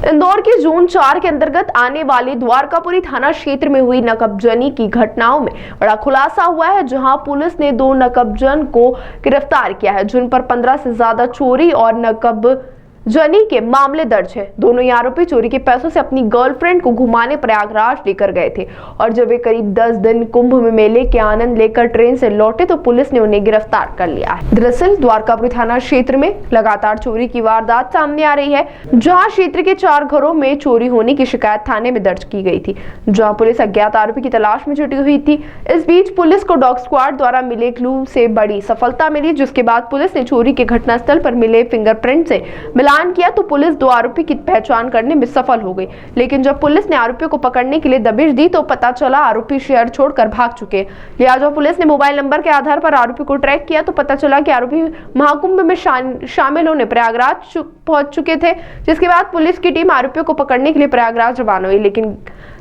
इंदौर के जोन 4 के अंतर्गत आने वाले द्वारकापुरी थाना क्षेत्र में हुई नकबजनी की घटनाओं में बड़ा खुलासा हुआ है, जहां पुलिस ने 2 नकबजन को गिरफ्तार किया है, जिन पर 15 से ज्यादा चोरी और नकबजनी के मामले दर्ज है। दोनों ही आरोपी चोरी के पैसों से अपनी गर्लफ्रेंड को घुमाने प्रयागराज लेकर गए थे और जब वे करीब 10 दिन कुंभ में मेले के आनंद लेकर ट्रेन से लौटे तो पुलिस ने उन्हें गिरफ्तार कर लिया है। दरअसल द्वारकापुरी थाना क्षेत्र में लगातार चोरी की वारदात सामने आ रही है, जहां क्षेत्र के 4 घरों में चोरी होने की शिकायत थाने में दर्ज की गई थी, जहां पुलिस अज्ञात आरोपी की तलाश में जुटी हुई थी। इस बीच पुलिस को डॉग स्क्वाड द्वारा मिले क्लू से बड़ी सफलता मिली, जिसके बाद पुलिस ने चोरी के घटनास्थल पर मिले फिंगरप्रिंट से मिलान किया तो पुलिस 2 आरोपी की पहचान करने में सफल हो गई। लेकिन जब पुलिस ने आरोपियों को पकड़ने के लिए दबिश दी तो पता चला आरोपी शहर छोड़कर भाग चुके। लिहाजा पुलिस ने मोबाइल नंबर के आधार पर आरोपी को ट्रैक किया तो पता चला कि आरोपी महाकुंभ में शामिल होने प्रयागराज पहुंच चुके थे, जिसके बाद पुलिस की टीम आरोपियों को पकड़ने के लिए प्रयागराज रवाना हुई, लेकिन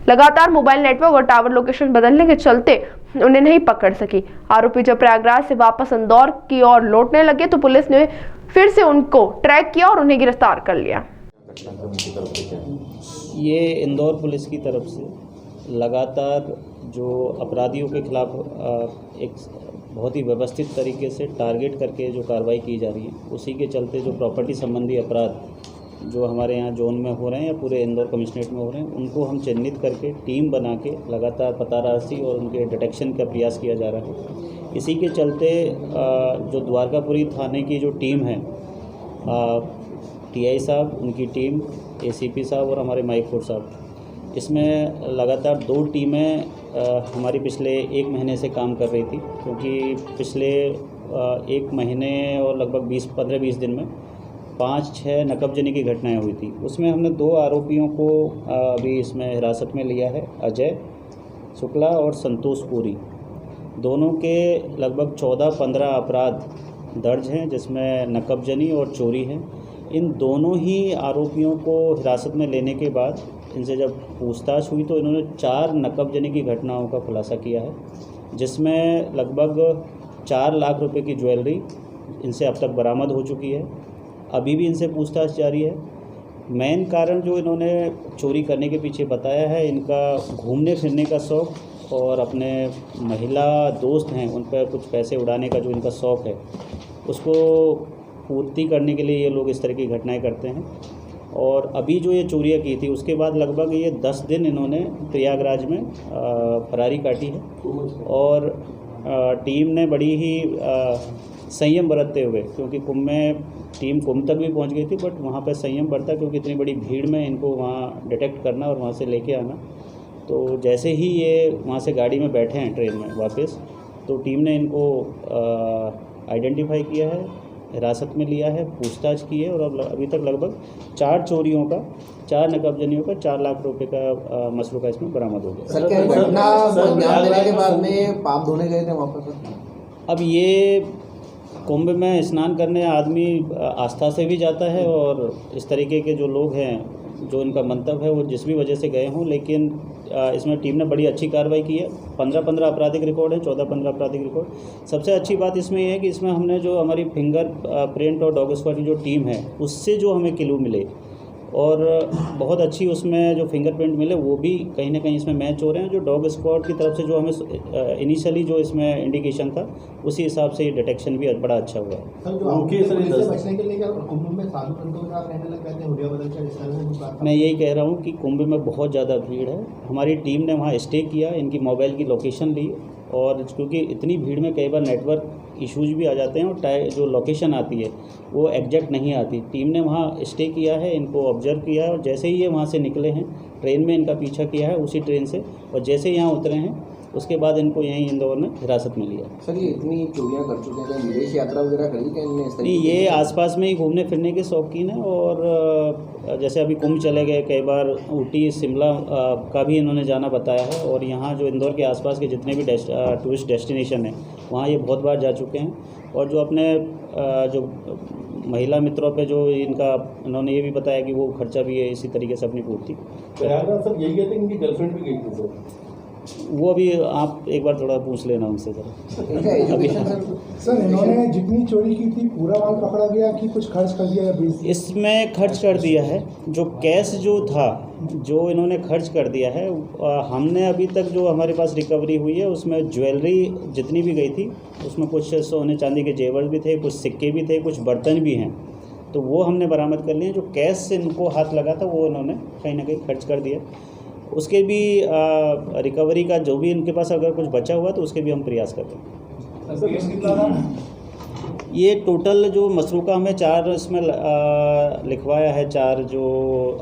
लगातार मोबाइल नेटवर्क और टावर लोकेशन बदलने के चलते उन्हें नहीं पकड़ सकी। आरोपी जब प्रयागराज से वापस इंदौर की ओर लौटने लगे तो पुलिस ने फिर से उनको ट्रैक किया और उन्हें गिरफ्तार कर लिया। ये इंदौर पुलिस की तरफ से लगातार जो अपराधियों के खिलाफ एक बहुत ही व्यवस्थित तरीके से टारगेट करके जो कार्रवाई की जा रही है, उसी के चलते जो प्रॉपर्टी संबंधी अपराध जो हमारे यहाँ जोन में हो रहे हैं या पूरे इंदौर कमिश्नरेट में हो रहे हैं, उनको हम चिन्हित करके टीम बना के लगातार पतारासी और उनके डिटेक्शन का प्रयास किया जा रहा है। इसी के चलते जो द्वारकापुरी थाने की जो टीम है, टीआई साहब, उनकी टीम, एसीपी साहब और हमारे माइकपुर साहब, इसमें लगातार 2 टीमें हमारी पिछले 1 महीने से काम कर रही थी, क्योंकि पिछले 1 महीने और लगभग 15-20 दिन में 5-6 नकबजनी की घटनाएं हुई थी। उसमें हमने 2 आरोपियों को अभी इसमें हिरासत में लिया है, अजय शुक्ला और संतोष पुरी। दोनों के लगभग 14-15 अपराध दर्ज हैं, जिसमें नकबजनी और चोरी है। इन दोनों ही आरोपियों को हिरासत में लेने के बाद इनसे जब पूछताछ हुई तो इन्होंने 4 नकबजनी की घटनाओं का खुलासा किया है, जिसमें लगभग 4 लाख रुपए की ज्वेलरी इनसे अब तक बरामद हो चुकी है। अभी भी इनसे पूछताछ जारी है। मेन कारण जो इन्होंने चोरी करने के पीछे बताया है, इनका घूमने फिरने का शौक़ और अपने महिला दोस्त हैं उन पर कुछ पैसे उड़ाने का जो इनका शौक़ है, उसको पूर्ति करने के लिए ये लोग इस तरह की घटनाएं करते हैं। और अभी जो ये चोरियां की थी उसके बाद लगभग ये 10 दिन इन्होंने प्रयागराज में फरारी काटी है और टीम ने बड़ी ही संयम बरतते हुए, क्योंकि कुंभ में टीम कुंभ तक भी पहुंच गई थी, बट वहां पर संयम बरता, क्योंकि इतनी बड़ी भीड़ में इनको वहां डिटेक्ट करना और वहां से लेके आना। तो जैसे ही ये वहां से गाड़ी में बैठे हैं ट्रेन में वापस, तो टीम ने इनको आइडेंटिफाई किया है, हिरासत में लिया है, पूछताछ की है और अब अभी तक लगभग 4 चोरियों का, 4 नकबजनियों का 4 लाख रुपए का मसरूका इसमें बरामद हो गया। सर, क्या घटना अंजाम देने के बाद में पाप धोने गए थे वापस? अब ये कुंभ में स्नान करने आदमी आस्था से भी जाता है और इस तरीके के जो लोग हैं, जो इनका मंतव्य है वो जिस भी वजह से गए हों, लेकिन इसमें टीम ने बड़ी अच्छी कार्रवाई की है। 15 आपराधिक रिकॉर्ड है, 14-15 आपराधिक रिकॉर्ड। सबसे अच्छी बात इसमें यह है कि इसमें हमने जो हमारी फिंगर प्रिंट और डॉग स्क्वाड की जो टीम है, उससे जो हमें क्लू मिले और बहुत अच्छी उसमें जो फिंगरप्रिंट मिले वो भी कहीं ना कहीं इसमें मैच हो रहे हैं। जो डॉग स्क्वाड की तरफ से जो हमें इनिशियली जो इसमें इंडिकेशन था, उसी हिसाब से डिटेक्शन भी बड़ा अच्छा हुआ है। मैं यही कह रहा हूँ कि कुंभ में बहुत ज़्यादा भीड़ है। हमारी टीम ने वहाँ स्टे किया, इनकी मोबाइल की लोकेशन ली और क्योंकि इतनी भीड़ में कई बार नेटवर्क इश्यूज भी आ जाते हैं और जो लोकेशन आती है वो एग्जैक्ट नहीं आती। टीम ने वहाँ स्टे किया है, इनको ऑब्जर्व किया है और जैसे ही ये वहाँ से निकले हैं, ट्रेन में इनका पीछा किया है उसी ट्रेन से, और जैसे ही यहाँ उतरे हैं उसके बाद इनको यहीं इंदौर में हिरासत में लिया। सर, ये इतनी चोरियाँ कर चुके हैं, विदेश यात्रा वगैरह करी क्या इनने? नहीं, ये आसपास में ही घूमने फिरने के शौकीन हैं और जैसे अभी कुंभ चले गए, कई बार ऊटी शिमला का भी इन्होंने जाना बताया है और यहाँ जो इंदौर के आसपास के जितने भी टूरिस्ट डेस्टिनेशन हैं वहाँ ये बहुत बार जा चुके हैं। और जो अपने जो महिला मित्रों पे जो इन्होंने ये भी बताया कि वो खर्चा भी है इसी तरीके से अपनी पूर्ति। प्रयागराज सर यही कहते हैं, इनकी गर्लफ्रेंड भी गई थी सर? वो अभी आप एक बार थोड़ा पूछ लेना उनसे ज़रा। इनका एजुकेशन सर सर इन्होंने जितनी चोरी की थी पूरा माल पकड़ा गया कि कुछ खर्च कर दिया या बेच दिया? इसमें खर्च कर दिया है। जो कैश जो था जो इन्होंने खर्च कर दिया है, हमने अभी तक जो हमारे पास रिकवरी हुई है उसमें ज्वेलरी जितनी भी गई थी उसमें कुछ सोने चांदी के जेवर भी थे, कुछ सिक्के भी थे, कुछ बर्तन भी हैं, तो वो हमने बरामद कर लिए। जो कैश से इनको हाथ लगा था वो इन्होंने कहीं ना कहीं खर्च कर दिया। उसके भी रिकवरी का जो भी इनके पास अगर कुछ बचा हुआ तो उसके भी हम प्रयास कर रहे हैं। ये टोटल जो मसरूका हमें 4 इसमें लिखवाया है, 4 जो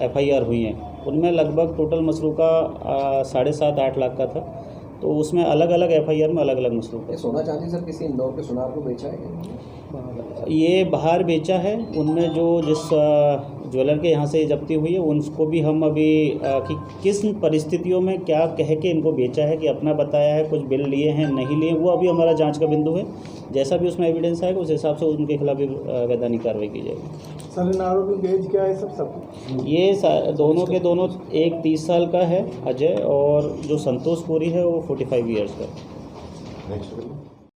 FIR हुई हैं उनमें लगभग टोटल मसरूका 7.5-8 लाख का था। तो उसमें अलग अलग FIR में अलग अलग मसरूका। सोना चांदी सर किसी इंदौर के सुनार को बेचा है? ये बाहर बेचा है। उनमें जो जिस ज्वेलर के यहाँ से जब्ती हुई है उनको भी हम अभी कि किस परिस्थितियों में क्या कह के इनको बेचा है कि अपना बताया है, कुछ बिल लिए हैं नहीं लिए, वो अभी हमारा जांच का बिंदु है। जैसा भी उसमें एविडेंस आएगा उस हिसाब से उनके खिलाफ भी वैधानिक कार्रवाई की जाएगी। सर इन आरोपी की एज क्या है सब? ये दोनों के दोनों, एक 30 साल का है अजय और जो संतोष पुरी है वो 45 ईयर्स का है।